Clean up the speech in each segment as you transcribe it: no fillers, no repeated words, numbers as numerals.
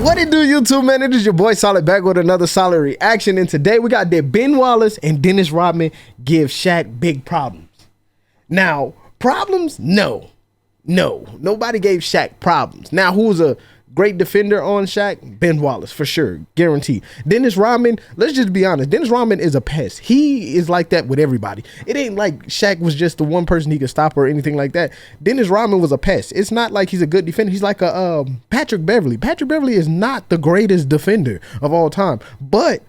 What it do, YouTube, man? It is your boy Solid back with another solid reaction. And today we got that Ben Wallace and Dennis Rodman give Shaq big problems. Now, problems? No. Nobody gave Shaq problems. Now, who's a great defender on Shaq? Ben Wallace, for sure. Guaranteed. Dennis Rodman, let's just be honest. Dennis Rodman is a pest. He is like that with everybody. It ain't like Shaq was just the one person he could stop or anything like that. Dennis Rodman was a pest. It's not like he's a good defender. He's like a Patrick Beverly. Patrick Beverly is not the greatest defender of all time. But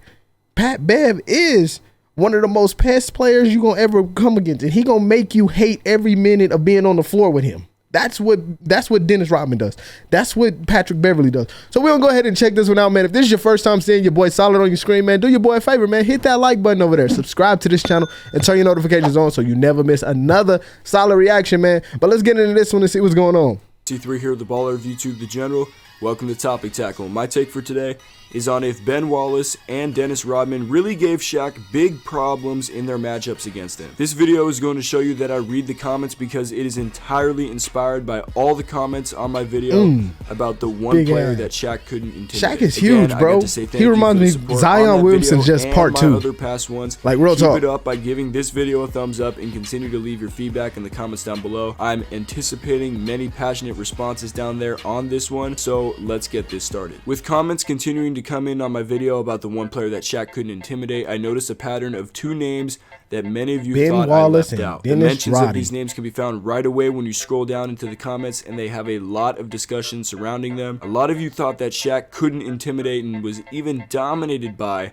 Pat Bev is one of the most pest players you're going to ever come against. And he going to make you hate every minute of being on the floor with him. That's what Dennis Rodman does. That's what Patrick Beverly does. So we're going to go ahead and check this one out, man. If this is your first time seeing your boy Solid on your screen, man, do your boy a favor, man. Hit that like button over there. Subscribe to this channel and turn your notifications on so you never miss another solid reaction, man. But let's get into this one and see what's going on. C3 here, the baller of YouTube, the general. Welcome to Topic Tackle. My take for today is on if Ben Wallace and Dennis Rodman really gave Shaq big problems in their matchups against him. This video is going to show you that I read the comments because it is entirely inspired by all the comments on my video about the one player that Shaq couldn't intimidate. Shaq is huge, bro. He reminds me of Zion Williamson, just part two. Other past ones. Like real talk. Keep it up by giving this video a thumbs up and continue to leave your feedback in the comments down below. I'm anticipating many passionate responses down there on this one, so let's get this started. With comments continuing to come in on my video about the one player that Shaq couldn't intimidate, I noticed a pattern of two names that many of you thought I left out. The mentions of these names can be found right away when you scroll down into the comments, and they have a lot of discussion surrounding them. A lot of you thought that Shaq couldn't intimidate and was even dominated by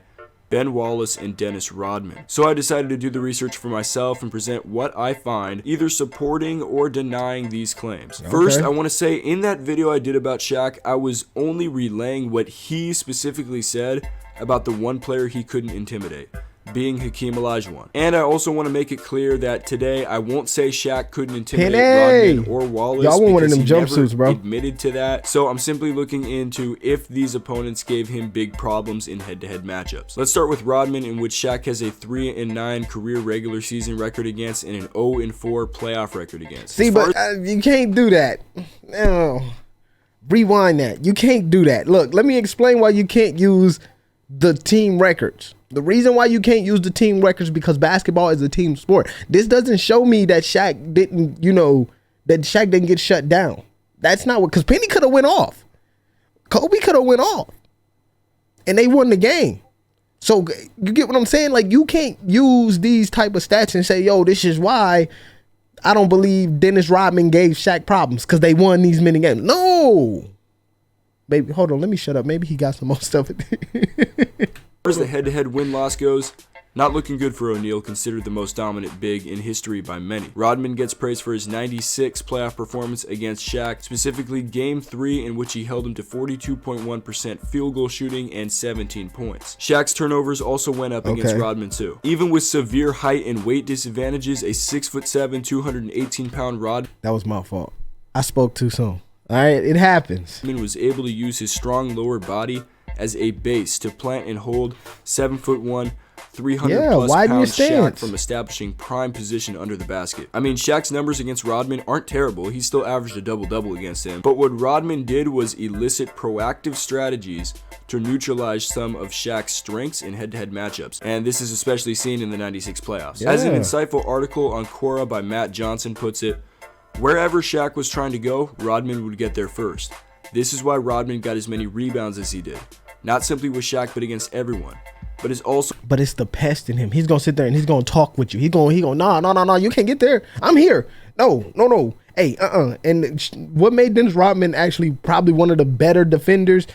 Ben Wallace and Dennis Rodman. So I decided to do the research for myself and present what I find, either supporting or denying these claims. First, I want to say in that video I did about Shaq, I was only relaying what he specifically said about the one player he couldn't intimidate, being Hakeem Olajuwon. And I also want to make it clear that today I won't say Shaq couldn't intimidate Rodman or Wallace. Y'all want one of them jumpsuits, bro. Admitted to that. So I'm simply looking into if these opponents gave him big problems in head-to-head matchups. Let's start with Rodman, in which Shaq has a 3-9 career regular season record against and an 0-4 playoff record against. See, but you can't do that. No. Rewind that. You can't do that. Look, let me explain why you can't use the team records. The reason why you can't use the team records is because basketball is a team sport. This doesn't show me that Shaq didn't, that Shaq didn't get shut down. That's not what, because Penny could have went off. Kobe could have went off. And they won the game. So you get what I'm saying? Like, you can't use these type of stats and say, yo, this is why I don't believe Dennis Rodman gave Shaq problems, because they won these many games. No. Baby, hold on, let me shut up. Maybe he got some more stuff. As the head-to-head win-loss goes, not looking good for O'Neal, considered the most dominant big in history by many. Rodman gets praised for his 96 playoff performance against Shaq, specifically Game 3, in which he held him to 42.1% field goal shooting and 17 points. Shaq's turnovers also went up against Rodman too. Even with severe height and weight disadvantages, a 6'7", 218-pound Rodman. That was my fault. I spoke too soon. All right, it happens. Rodman was able to use his strong lower body as a base to plant and hold 7'1", 300-plus pound Shaq from establishing prime position under the basket. I mean, Shaq's numbers against Rodman aren't terrible. He still averaged a double-double against him. But what Rodman did was elicit proactive strategies to neutralize some of Shaq's strengths in head-to-head matchups. And this is especially seen in the 96 playoffs. As an insightful article on Quora by Matt Johnson puts it, wherever Shaq was trying to go, Rodman would get there first. This is why Rodman got as many rebounds as he did. Not simply with Shaq, but against everyone. But it's the pest in him. He's gonna sit there and he's gonna talk with you. He gonna no, you can't get there. I'm here. No. Hey, And what made Dennis Rodman actually probably one of the better defenders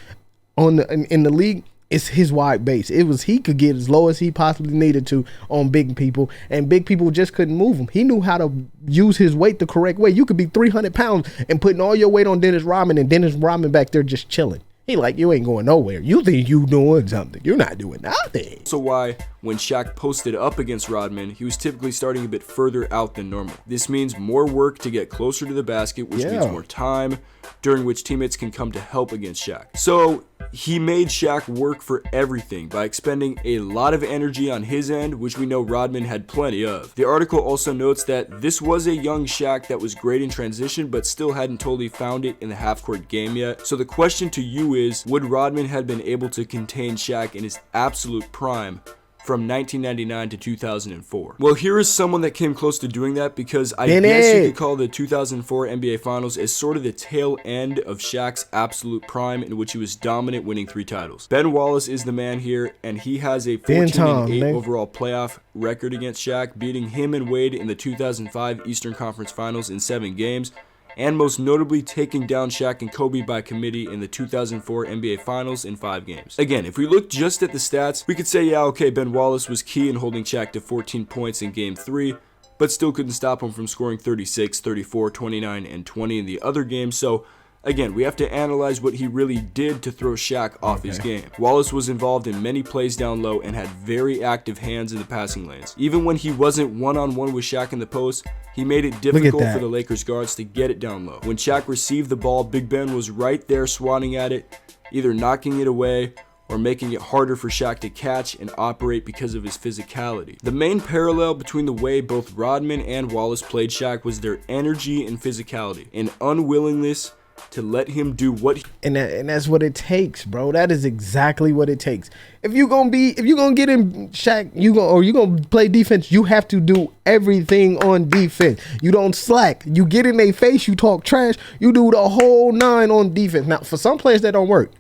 in the league is his wide base. He could get as low as he possibly needed to on big people, and big people just couldn't move him. He knew how to use his weight the correct way. You could be 300 pounds and putting all your weight on Dennis Rodman, and Dennis Rodman back there just chilling. He like, you ain't going nowhere. You think you doing something. You're not doing nothing. So why, when Shaq posted up against Rodman, he was typically starting a bit further out than normal. This means more work to get closer to the basket, which means more time, during which teammates can come to help against Shaq. So he made Shaq work for everything by expending a lot of energy on his end, which we know Rodman had plenty of. The article also notes that this was a young Shaq that was great in transition, but still hadn't totally found it in the half-court game yet. So the question to you is, would Rodman have been able to contain Shaq in his absolute prime from 1999 to 2004? Well, here is someone that came close to doing that, because I guess you could call the 2004 NBA Finals as sort of the tail end of Shaq's absolute prime, in which he was dominant, winning 3 titles. Ben Wallace is the man here, and he has a 14-8 overall playoff record against Shaq, beating him and Wade in the 2005 Eastern Conference Finals in 7 games. And most notably taking down Shaq and Kobe by committee in the 2004 NBA Finals in 5 games. Again, if we look just at the stats, we could say, yeah, okay, Ben Wallace was key in holding Shaq to 14 points in Game 3, but still couldn't stop him from scoring 36, 34, 29, and 20 in the other games. So again, we have to analyze what he really did to throw Shaq off his game. Wallace was involved in many plays down low and had very active hands in the passing lanes. Even when he wasn't one-on-one with Shaq in the post, he made it difficult for the Lakers guards to get it down low. When Shaq received the ball, Big Ben was right there swatting at it, either knocking it away or making it harder for Shaq to catch and operate because of his physicality. The main parallel between the way both Rodman and Wallace played Shaq was their energy and physicality, an unwillingness to let him do what and that's what it takes, bro. That is exactly what it takes. If you gonna get in Shaq, you gonna play defense, you have to do everything on defense. You don't slack. You get in their face, you talk trash, you do the whole 9 on defense. Now, for some players that don't work,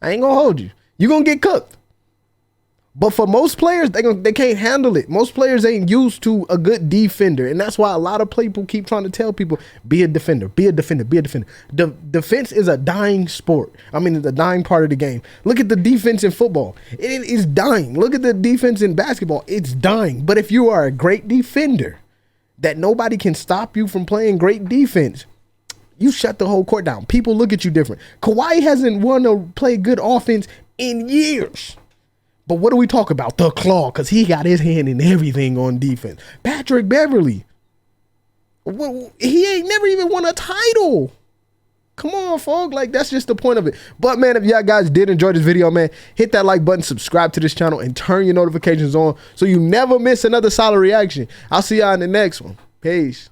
I ain't gonna hold you. You gonna get cooked. But for most players, they can't handle it. Most players ain't used to a good defender. And that's why a lot of people keep trying to tell people, be a defender, be a defender, be a defender. Defense is a dying sport. I mean, it's a dying part of the game. Look at the defense in football. It is dying. Look at the defense in basketball. It's dying. But if you are a great defender, that nobody can stop you from playing great defense, you shut the whole court down. People look at you different. Kawhi hasn't won or played good offense in years. But what do we talk about? The claw, because he got his hand in everything on defense. Patrick Beverly, he ain't never even won a title. Come on, folks. Like, that's just the point of it. But, man, if y'all guys did enjoy this video, man, hit that like button, subscribe to this channel, and turn your notifications on so you never miss another solid reaction. I'll see y'all in the next one. Peace.